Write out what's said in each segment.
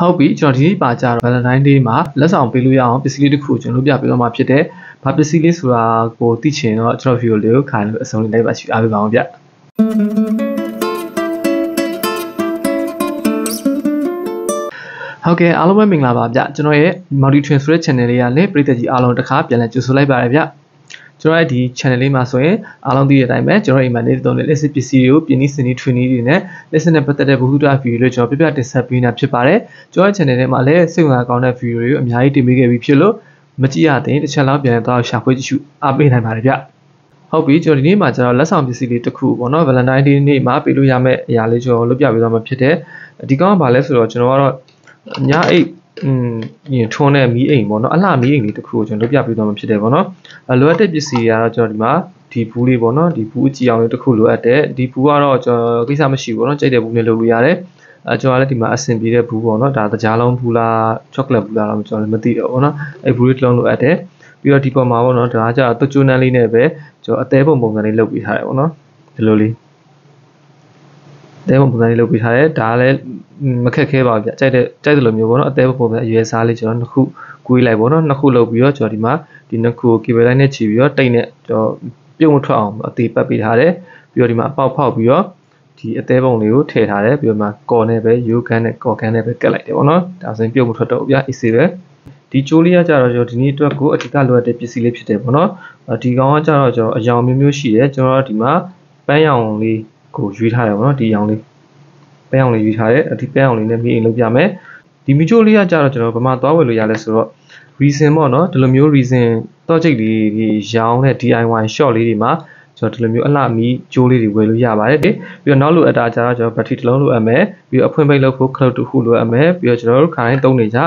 ဟုတ်ပြီကျွန်တော်ဒီနေ့ပါကြတော့ Valentine Day မှာလက်ဆောင်ပေးလို့ရအောင်ပစ္စည်းလေးတစ်ခုကျွန်တော်ပြပေးတော့မှာဖြစ်တဲ့ဘာပစ္စည်းလေးဆိုတာကိုသိချင်တော့ကျွန်တော် video လေးကိုခိုင်လို့အဆုံးလေးလိုက်ပါရှိအားပေးပါအောင်ဗျဟုတ်ကဲ့အားလုံးပဲမင်္ဂလာပါဗျကျွန်တော်ရဲ့ Multi Train ဆိုတဲ့ channel လေးကလည်းပရိသတ်ကြီးအားလုံးတစ်ခါပြန်လည်ကြိုဆိုလိုက်ပါရဗျကျွန်တော်ရဲ့ဒီ channel လေးမှာဆိုရင်အားလုံးသိတဲ့အတိုင်းပဲကျွန်တော်အိမ်မှာနေတဲ့လက်စစ်ပစ္စည်းတွေကိုပြင်းနှီးစင်နှီး training တွေနဲ့လက်စစ်နဲ့ပတ်သက်တဲ့ဗဟုသုတ video တွေကျွန်တော်ပြပြတင်ဆက်ပေးနေတာဖြစ်ပါတယ်ကျွန်တော်ရဲ့ channel ထဲမှာလည်းစိတ်ဝင်စားကောင်းတဲ့ video တွေကိုအများကြီးတင်ပေးခဲ့ပြီးဖြစ်လို့မကြည့်ရသေးတစ်ချက်လောက်ပြန်တော့ရှာဖွေကြည့်ရှုအားပေးနိုင်ပါတယ်ဗျဟုတ်ပြီကျွန်တော်ဒီနေ့မှာကျတော့လက်ဆောင်ပစ္စည်းလေးတစ်ခုပေါ့နော် Valentine Day နေ့မှာပေးလို့ရမယ့်အရာလေးကျွန်တော်လုပ်ပြပေးသွားမှာဖြစ်တဲ့ဒီကောင်ကဘာလဲဆိုတော့ကျွန်တော်ကတော့ညအိတ်ထွန်းတဲ့မီးအိမ်ပေါ့နော်အလှမီးအိမ်လေးတစ်ခုကိုကျွန်တော်လုပ်ပြပေးသွားမှာဖြစ်တယ်ပေါ့နော်လိုအပ်တဲ့ပစ္စည်းတွေကတော့ကျွန်တော်ဒီမှာဒီဘူးလေးပေါ့နော်ဒီဘူးအကြည့်အောင်လေးတစ်ခုလိုအပ်တယ်ဒီဘူးကတော့ကျွန်တော်ကိစ္စမရှိဘူးပေါ့နော်ကြိုက်တဲ့ဘူးနဲ့လုပ်လို့ရတယ်ကျွန်တော်လည်းဒီမှာအဆင်ပြေတဲ့ဘူးပေါ့နော်ဒါတကြားလုံးဘူးလားချောကလက်ဘူးလားတော့ကျွန်တော်လည်းမသိတော့ဘူးနော်အဲ့ဘူးလေးတစ်လုံးလိုအပ်တယ်ပြီးတော့ဒီပေါ်မှာပေါ့နော်ဒါကကျတော့တွကျွန်းနှန်းလေးနဲ့ပဲကျွန်တော်အသေးပုံစံလေးလုပ်ပေးထားတယ်ပေါ့နော်ဒီလိုလေးအသေးပုံစံလေးလုပ်ပေးထားတယ်ဒါလည်းမခက်ခဲပါဘူးဗျကြိုက်တဲ့လိုမျိုးပေါ့နော်အသေးပုံစံအရွယ်စားလေးကျွန်တော်နှစ်ခုကွေးလိုက်ပေါ့နော်နှစ်ခုလုပ်ပြီးတော့ကျွန်တော်ဒီမှာဒီနှစ်ခုကိုကေဘယ်လိုင်းနဲ့ခြီးပြီးတော့တိတ်နဲ့ကျွန်တော်ပြုတ်မထွက်အောင်အသေးပတ်ပေးထားတယ်ပြီးတော့ဒီမှာအပေါက်ဖောက်ပြီးတော့ဒီအသေးပုံလေးကိုထည့်ထားတယ်ပြီးတော့မှကော်နဲ့ပဲရိုးခန်းနဲ့ကော်ခန်းနဲ့ပဲကတ်လိုက်တယ်ပေါ့နော်ဒါဆိုရင်ပြုတ်မထွက်တော့ဘူးဗျအေးစေးပဲဒီကျိုးလေးကကြတော့ကျွန်တော်ဒီနေ့အတွက်ကိုအဓိကလိုအပ်တဲ့ပစ္စည်းလေးဖြစ်တယ်ပေါ့နော်ဒီကောင်ကကြတော့ကျွန်တော်အယောင်မျိုးရှိတယ်ကျွန်တော်ဒီမှာပန်းရောင်လေးကိုရွေးထားတယ်ပေါ့နော်ဒီရောင်လေးပန်းရောင်လေးရွေးထားတယ်ဒီပန်းရောင်လေးနဲ့မီးအိမ်လုပ်ပြမယ်ဒီမီးကျိုးလေးကကြတော့ကျွန်တော်ဗမာသွားဝယ်လို့ရလဲဆိုတော့ reason ပေါ့နော်ဒီလိုမျိုး reason တော့ချိတ်လေးရောင်းတဲ့ DIY shop လေးတွေမှာကျွန်တော်ဒီလိုမျိုးအလှမီးကျိုးလေးတွေဝယ်လို့ရပါတယ်ပြီးတော့နောက်လိုအပ်တာကြတော့ကျွန်တော်ဘက်ထရီတစ်လုံးလိုအပ်မယ်ပြီးတော့အဖွင့်ပိတ်လုပ်ဖို့ခလုတ်တစ်ခုလိုအပ်မယ်ပြီးတော့ကျွန်တော်တို့ခါတိုင်းသုံးနေကြ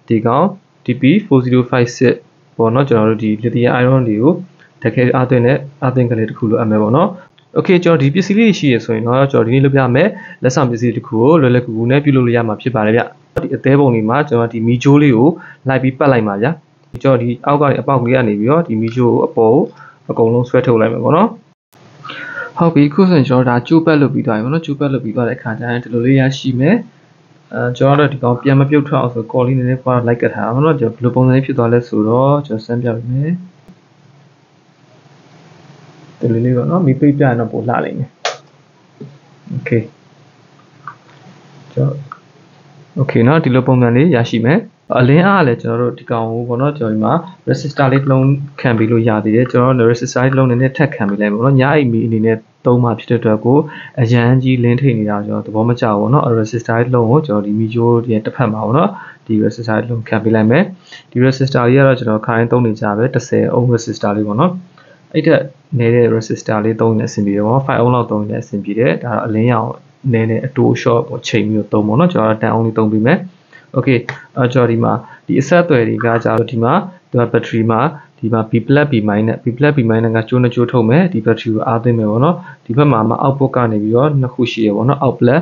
ဒီကောင် DP4056 ပေါ့နော်ကျွန်တော်တို့ဒီ lithium ion တွေကိုတကယ်အားသွင်းကလေးတစ်ခုလိုအပ်မယ်ပေါ့နော်โอเคကျွန်တော်ဒီပစ္စည်းလေးရှိရဆိုရင်တော့ကျွန်တော်ဒီနေ့လုပ်ပြမယ်လက်ဆောင်ပစ္စည်းတစ်ခုကိုလွယ်လွယ်ကူကူနဲ့ပြုလုပ်လို့ရမှာဖြစ်ပါတယ်ဗျဒီအသေးပုံလေးမှာကျွန်တော်ဒီမီဂျိုးလေးကိုလိုက်ပြီးပတ်လိုက်ပါဗျကျွန်တော်ဒီအောက်ကနေအပေါက်ကလေးကနေပြီးတော့ဒီမီဂျိုးကိုအပေါ်အကုန်လုံးဆွဲထုတ်လိုက်မယ်ပေါ့နော်ဟုတ်ပြီခုဆိုရင်ကျွန်တော်ဒါကျိုးပတ်လုပ်ပြီးသွားပြီပေါ့နော်ကျိုးပတ်လုပ်ပြီးသွားတဲ့အခါကျရင်ဒီလိုလေးရရှိမယ်ကျွန်တော်တို့ဒီကောင်ပြန်မပြုတ်ထွက်အောင်ဆိုကော်လေးနည်းနည်းပွားလိုက်ကတ်ထားအောင်နော်ကျွန်တော်ဘယ်လိုပုံစံလေးဖြစ်သွားလဲဆိုတော့ကျွန်တော်စမ်းပြပေးမယ်ဒီလိုလေးပေါ့နော်မီးပိတ်ပြရင်တော့ပိုလှလိမ့်မယ်โอเคကျွန်တော်โอเคเนาะဒီလိုပုံစံလေးရရှိမယ်အလင်းအားလည်းကျွန်တော်တို့ဒီကောင်ကိုပေါ့နော်ကျွန်တော်ဒီမှာ resistor လေးတစ်လုံးခံပြီးလို့ရသေးတယ်ကျွန်တော်တို့ resistor လေးတစ်လုံးနည်းနည်းထပ်ခံပြီးလိုက်ပေါ့နော်ညအိမ်မီအနေနဲ့သုံးမှဖြစ်တဲ့အတွက်ကိုအရန်ကြီးလင်းထိန်နေတာကျွန်တော်သဘောမကျဘူးပေါ့နော် resistor လေးတစ်လုံးကိုကျွန်တော်ဒီမီဂျိုးရဲ့တစ်ဖက်မှာပေါ့နော်ဒီ resistor လေးတစ်လုံးခံပြီးလိုက်မယ်ဒီ resistor လေးကတော့ကျွန်တော်ခိုင်းသုံးနေကြပဲ10 ohm resistor လေးပေါ့နော်အဲ့တဲ့နေတဲ့ resistor လေးသုံးနေအဆင်ပြေတယ်ပေါ့5 ohm လောက်သုံးနေအဆင်ပြေတယ်ဒါတော့အလင်းရောင်နည်းနည်းအတိုး short ပေါ့ချိန်ပြီးတော့သုံးပေါ့နော်ကျွန်တော်10 ohm လေးသုံးပြီးမယ်โอเคကျွန်တော်ဒီမှာဒီအဆက်အသွယ်တွေကကြတော့ဒီမှာဒီဘက်ထရီမှာဒီမှာ B+ B- B+ B- ကကျိုးနှကျိုးထုတ်မယ်ဒီဘက်ထရီကိုအားသွင်းမယ်ပေါ့နော်ဒီဘက်မှာ output ကနေပြီးတော့နှစ်ခုရှိရပေါ့နော် output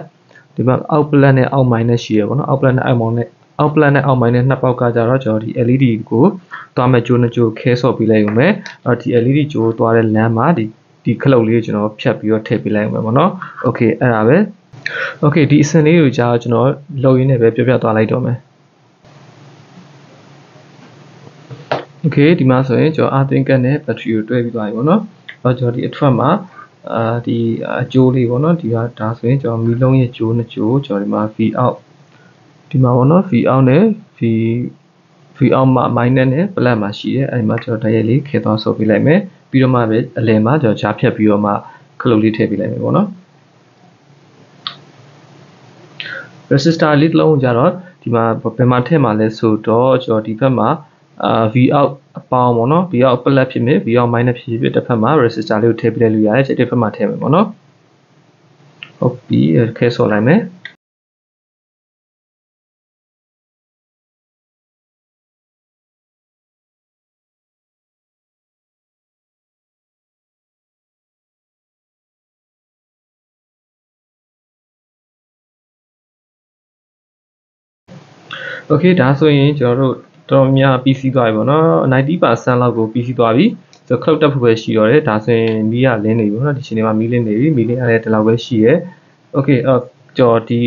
ဒီမှာ output နဲ့ out minus ရှိရပေါ့နော် output နဲ့ out minus နှစ်ပေါက်ကကြတော့ကျွန်တော်ဒီ LED ကိုသွားမဲ့ကျိုးနှကျိုးခဲဆော့ပေးလိုက်ရုံပဲဒီ LED ကျိုးသွားတဲ့လမ်းမှာဒီခလုတ်လေးကိုကျွန်တော်ဖြတ်ပြီးတော့ထည့်ပေးလိုက်ရုံပဲပေါ့နော်โอเคအဲ့ဒါပဲโอเคဒီအစင်လေးကိုကြာကျွန်တော်လုံရင်းနဲ့ပဲပြပြသွားလိုက်တော့မယ်โอเคဒီမှာဆိုရင်ကျွန်တော်အာသင်ကတ်နဲ့ဘက်ထရီကိုတွဲပြီးသွားပြီပေါ့နော်ကျွန်တော်ဒီအထွက်မှာဒီအကျိုးလေးပေါ့နော်ဒီကဒါဆိုရင်ကျွန်တော်မီးလုံးရဲ့ကျိုးနှစ်ကျိုးကျွန်တော်ဒီမှာ V out ဒီမှာပေါ့နော် V out နဲ့ V out မှာ minus နဲ့ plus မှာရှိတယ်အဲဒီမှာကျွန်တော်ဓာတ်ရိုက်လေးခဲသွားဆော့ပေးလိုက်မယ်ပြီးတော့မှပဲအလယ်မှာကျွန်တော်ဂျားဖြတ်ပြီးတော့မှခလုတ်လေးထည့်ပေးလိုက်မယ်ပေါ့နော်resistor လေးတစ်လုံးကြတော့ဒီမှာဘယ်မှာထည့်မှာလဲဆိုတော့ကျွန်တော်ဒီဘက်မှာV out အပေါင်းပေါ့နော် V out plus ဖြစ်မယ် V out minus ဖြစ်ဖြစ်တစ်ဖက်မှာ resistor လေးကိုထည့်ပေးလို့ရတယ်တစ်ဖက်မှာထည့်မယ်ပေါ့နော်ဟုတ်ပြီခဲဆော်လိုက်မယ်โอเคဒါဆိုရင်ကျွန်တော်တို့တော်များပြီးစီးသွားပြီပေါ့နော် 90% လောက်ကိုပြီးစီးသွားပြီဆိုတော့ခလုတ်တက်ဖို့ပဲရှိတော့တယ်ဒါဆိုရင်မီးကလင်းနေပြီပေါ့နော်ဒီချိန်မှာမီးလင်းနေပြီမီးလင်းရတဲ့ဒီလောက်ပဲရှိရဲโอเคကျွန်တော်ဒီ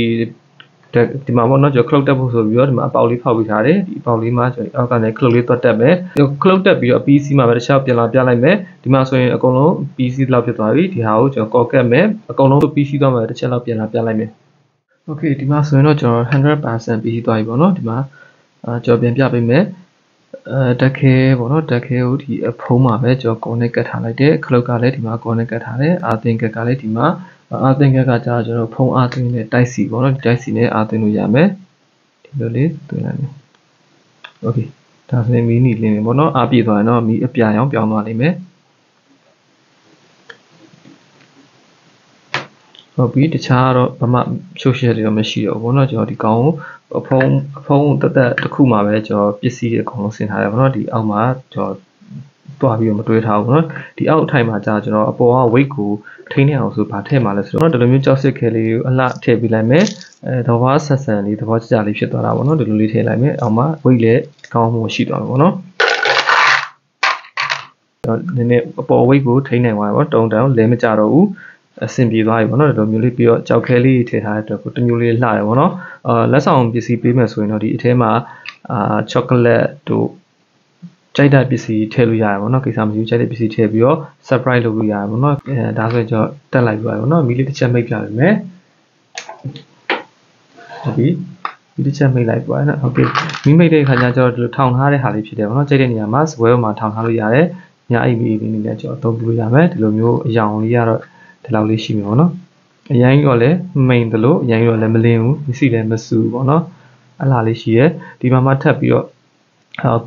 ဒီမှာပေါ့နော်ကျွန်တော် cloud တက်ဖို့ဆိုပြီးတော့ဒီမှာအပေါက်လေးဖောက်ပေးထားတယ်ဒီအပေါက်လေးမှာကျွန်တော်အောက်ကနေ cloud လေးတွတ်တက်မယ် cloud တက်ပြီးတော့ PC မှာပဲတစ်ခြားပြန်လာပြလိုက်မယ်ဒီမှာဆိုရင်အကုန်လုံး PC လောက်ဖြစ်သွားပြီဒီဟာကိုကျွန်တော် call ကတ်မယ်အကုန်လုံး PC သွားမှာတစ်ချက်လောက်ပြန်လာပြလိုက်မယ် Okay ဒီမှာဆိုရင်တော့ကျွန်တော် 100% PC သွားပြီပေါ့နော်ဒီမှာကျွန်တော်ပြန်ပြပေးမယ်တက်ခဲပေါ့နော်တက်ခဲကိုဒီဖုံးမှာပဲကျွန်တော် connect ကတ်ထားလိုက်တယ် cloud ကလည်းဒီမှာ connect ကတ်ထားတယ်အာသင်ကတ်ကလည်းဒီမှာအာသင်ကတ်ကကျွန်တော်ဖုံးအာသင်နဲ့တိုက်စီပေါ့နော်ဒီတိုက်စီနဲ့အာသင်လို့ရမယ်ဒီလိုလေးသွင်းလိုက်မယ် Okay ဒါဆိုရင်မီနီလင်းပေါ့နော်အားပြည့်သွားရင်တော့မီအပြာရောင်ပြောင်းသွားလိမ့်မယ်ဟုတ်ပြီတခြားတော့ဘာမှ social တွေတော့မရှိတော့ဘူးเนาะကျွန်တော်ဒီကောင်ကိုအဖုံးတက်တစ်ခုမှာပဲကျွန်တော်ပစ္စည်းတွေအကုန်လုံးဆင်ထားတယ်ပေါ့เนาะဒီအောက်မှာကျွန်တော်တွားပြီးတော့မတွေးထားဘူးเนาะဒီအောက်အထိုင်မှာကြာကျွန်တော်အပေါ်က weight ကိုထိန်းနေအောင်ဆိုဗာထည့်မှာလဲဆိုတော့ဒီလိုမျိုးကြောက်စစ်ခဲလေးကိုအလှထည့်ပေးလိုက်မယ်သဘောဆက်ဆန်လေးသဘောကျကျလေးဖြစ်သွားတာပေါ့เนาะဒီလိုလေးထည့်လိုက်မယ်အောက်မှာ weight လည်းကောင်းမှုရှိသွားမှာပေါ့เนาะနည်းနည်းအပေါ် weight ကိုထိန်းနိုင်သွားပါတော့တုံတောင်လဲမကြတော့ဘူးအဆင်ပြေသွားပြီပေါ့နော်ဒီလိုမျိုးလေးပြီးတော့ကြောက်ခဲလေးထည့်ထားတဲ့အတွက်ကိုတမျိုးလေးလှတယ်ပေါ့နော်လက်ဆောင်ပစ္စည်းပေးမယ်ဆိုရင်တော့ဒီအထဲမှာချောကလက်တို့ကြိုက်တဲ့ပစ္စည်းထည့်လို့ရတယ်ပေါ့နော်ကိစ္စမရှိဘူးကြိုက်တဲ့ပစ္စည်းထည့်ပြီးတော့ surprise လုပ်လို့ရတယ်ပေါ့နော်ဒါဆိုရင်ကျွန်တော်တက်လိုက်ပြပါပေါ့နော်မီလေးတစ်ချက်မိတ်ပြပေးမယ်ဟုတ်ပြီဒီတစ်ချက်မိတ်လိုက်ပါနော်ဟုတ်ကဲ့မိမိတ်တဲ့အခါကျတော့ဒီလိုထောင်ထားတဲ့ဟာလေးဖြစ်တယ်ပေါ့နော်ကြိုက်တဲ့နေရာမှာစပွဲပေါ်မှာထောင်ထားလို့ရတယ်ညာအိပ်ပြီးနေနဲ့ကျွန်တော်အသုံးပြုလို့ရမယ်ဒီလိုမျိုးအယောင်လေးကတော့ဒီလောက်လေးရှိမှာပေါ့နော်အရင်ကလည်းမိန်တယ်လို့အရင်ကလည်းမလင်းဘူးမရှိလည်းမစူပေါ့နော်အလားလေးရှိရဲဒီမှာမှထပ်ပြီးတော့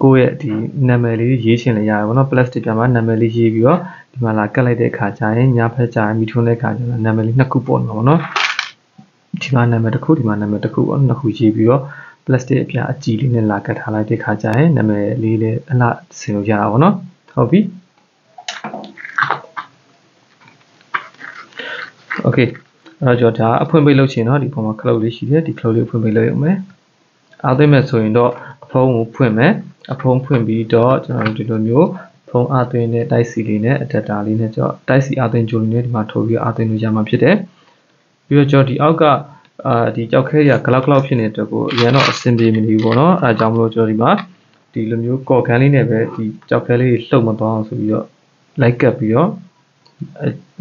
ကိုယ့်ရဲ့ဒီနာမည်လေးရေးချင်လည်းရတယ်ပေါ့နော် plastic ပြန်မှာနာမည်လေးရေးပြီးတော့ဒီမှာလာကတ်လိုက်တဲ့အခါကျရင်ညာဖက်ကျရင်မိထွန်းတဲ့အခါကျရင်နာမည်လေးနှစ်ခုပေါ်မှာပေါ့နော်ဒီမှာနာမည်တစ်ခုဒီမှာနာမည်တစ်ခုပေါ့နှစ်ခုရေးပြီးတော့ plastic အပြားအကြည့်လေးနဲ့လာကတ်ထားလိုက်တဲ့အခါကျရင်နာမည်လေးလည်းအလားဆင်လို့ရတာပေါ့နော်ဟုတ်ပြီOkay အဲ့တော့ကျွန်တော်ဒါအဖွင့်ပိတ်လုပ်ချင်တော့ဒီပုံမှာ cloud လေးရှိတယ်ဒီ cloud လေးကိုဖွင့်ပိတ်လုပ်ရအောင်မယ်အားသိမဲ့ဆိုရင်တော့အဖုံးကိုဖွင့်မယ်အဖုံးဖွင့်ပြီးတော့ကျွန်တော်ဒီလိုမျိုးဖုံးအားသွင်းတဲ့တိုက်စီလေးနဲ့ adapter လေးနဲ့ကျွန်တော်တိုက်စီအားသွင်းကြိုးလေးနဲ့ဒီမှာထုတ်ပြီးအားသွင်းလို့ရမှာဖြစ်တယ်ပြီးတော့ကျွန်တော်ဒီအောက်ကဒီကြောက်ခဲရ cloud ဖြစ်နေတဲ့အတွက်ကိုအရင်တော့အဆင်ပြေမနေဘူးပေါ့နော်အဲဒါကြောင့်မလို့ကျွန်တော်ဒီမှာဒီလိုမျိုးကော်ခန်းလေးနဲ့ပဲဒီကြောက်ခဲလေးလှုပ်မသွားအောင်ဆိုပြီးတော့လိုက်ကပ်ပြီးတော့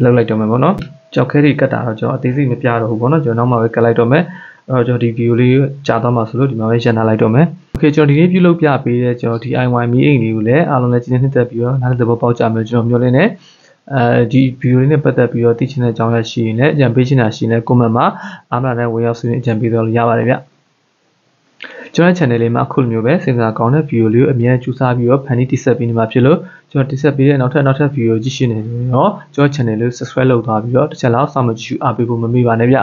လှုပ်လိုက်တော့မယ်ပေါ့နော်ကြောက်ခဲတွေကတ်တာတော့ကျွန်တော်အသေးစိတ်မပြတော့ဘူးပေါ့နော်ကျွန်တော်နောက်မှပဲကတ်လိုက်တော့မယ်အဲ့တော့ကျွန်တော်ဒီဗီဒီယိုလေးကြာသွားမှာဆိုလို့ဒီမှာပဲရန်နာလိုက်တော့မယ်โอเคကျွန်တော်ဒီနေ့ပြုလုပ်ပြပေးတဲ့ကျွန်တော် DIY မီးအိမ်လေးကိုလည်းအားလုံးလည်းကြည့်နေနှစ်သက်ပြီးတော့နားလည်သဘောပေါက်ကြမယ်ကျွန်တော်မျှော်လင့်နေဒီဗီဒီယိုလေးနဲ့ပတ်သက်ပြီးတော့သိချင်တဲ့အကြောင်းရရှိရင်လည်းအကြံပေးချင်တာရှိရင်လည်း comment မှာအားမနာတဲ့ဝင်ရောက်ဆွေးနွေးအကြံပေးတော့လို့ရပါတယ်ဗျကျွန်တော် channel လေးမှာအခုလိုမျိုးပဲစဉ်းစားကောင်းတဲ့ဗီဒီယိုလေးကိုအမြဲကြိုးစားပြီးတော့ဖန်တီးတိဆက်ပေးနေမှာဖြစ်လို့ကျွန်တော်တိဆက်ပေးတဲ့နောက်ထပ်ဗီဒီယိုကြည့်ရှုနေတယ်တော့ကျွန်တော် channel လေးကို subscribe လုပ်သွားပြီးတော့တစ်ချက်လောက်စောင့်မကြည့်အားပေးဖို့မမေ့ပါနဲ့ဗျ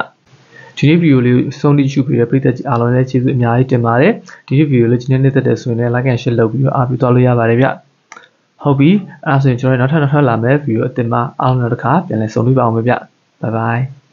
ဒီနေ့ဗီဒီယိုလေးကိုဆုံးဖြတ်ပေးတဲ့ပရိသတ်ကြီးအားလုံးလည်းကျေးဇူးအများကြီးတင်ပါတယ်ဒီနေ့ဗီဒီယိုလေးဒီနေ့နှစ်သက်တယ်ဆိုရင်လည်း like and share လုပ်ပြီးတော့အားပေးသွားလို့ရပါတယ်ဗျဟုတ်ပြီအဲ့ဒါဆိုရင်ကျွန်တော်နောက်ထပ်လာမယ့်ဗီဒီယိုအသစ်မှာအားလုံးတစ်ခါပြန်လည်ဆုံတွေ့ပါအောင်ဗျ bye bye